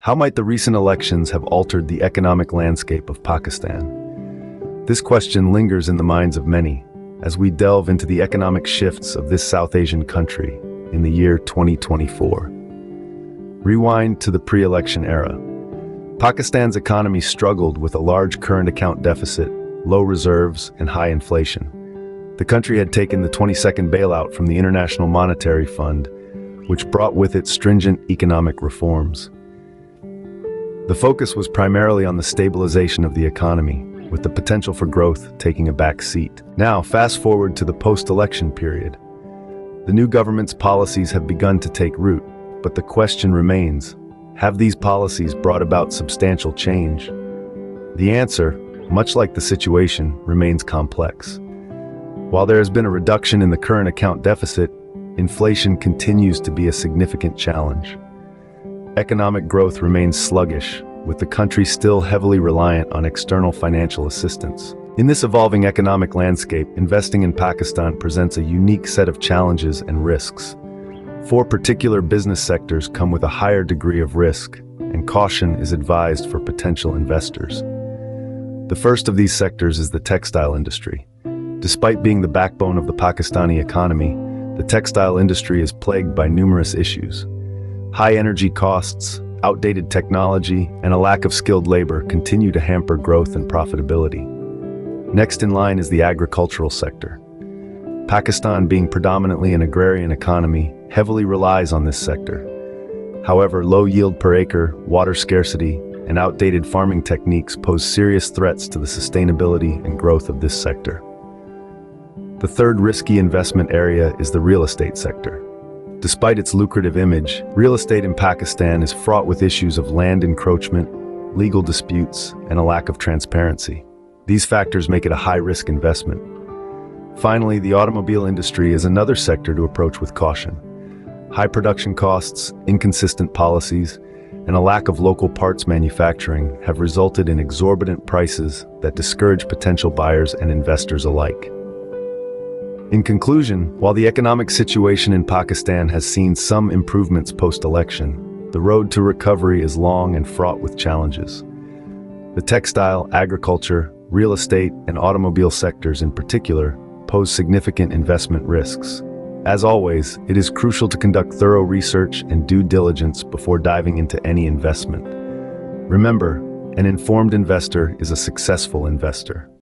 How might the recent elections have altered the economic landscape of Pakistan? This question lingers in the minds of many as we delve into the economic shifts of this South Asian country in the year 2024. Rewind to the pre-election era. Pakistan's economy struggled with a large current account deficit, low reserves, and high inflation. The country had taken the 22nd bailout from the International Monetary Fund, which brought with it stringent economic reforms. The focus was primarily on the stabilization of the economy, with the potential for growth taking a back seat. Now, fast forward to the post-election period. The new government's policies have begun to take root, but the question remains, have these policies brought about substantial change? The answer, much like the situation, remains complex. While there has been a reduction in the current account deficit, inflation continues to be a significant challenge. Economic growth remains sluggish, with the country still heavily reliant on external financial assistance. In this evolving economic landscape, investing in Pakistan presents a unique set of challenges and risks. Four particular business sectors come with a higher degree of risk, and caution is advised for potential investors. The first of these sectors is the textile industry. Despite being the backbone of the Pakistani economy, the textile industry is plagued by numerous issues. High energy costs, outdated technology, and a lack of skilled labor continue to hamper growth and profitability. Next in line is the agricultural sector. Pakistan, being predominantly an agrarian economy, heavily relies on this sector. However, low yield per acre, water scarcity, and outdated farming techniques pose serious threats to the sustainability and growth of this sector. The third risky investment area is the real estate sector. Despite its lucrative image, real estate in Pakistan is fraught with issues of land encroachment, legal disputes, and a lack of transparency. These factors make it a high-risk investment. Finally, the automobile industry is another sector to approach with caution. High production costs, inconsistent policies, and a lack of local parts manufacturing have resulted in exorbitant prices that discourage potential buyers and investors alike. In conclusion, while the economic situation in Pakistan has seen some improvements post-election, the road to recovery is long and fraught with challenges. The textile, agriculture, real estate, and automobile sectors in particular pose significant investment risks. As always, it is crucial to conduct thorough research and due diligence before diving into any investment. Remember, an informed investor is a successful investor.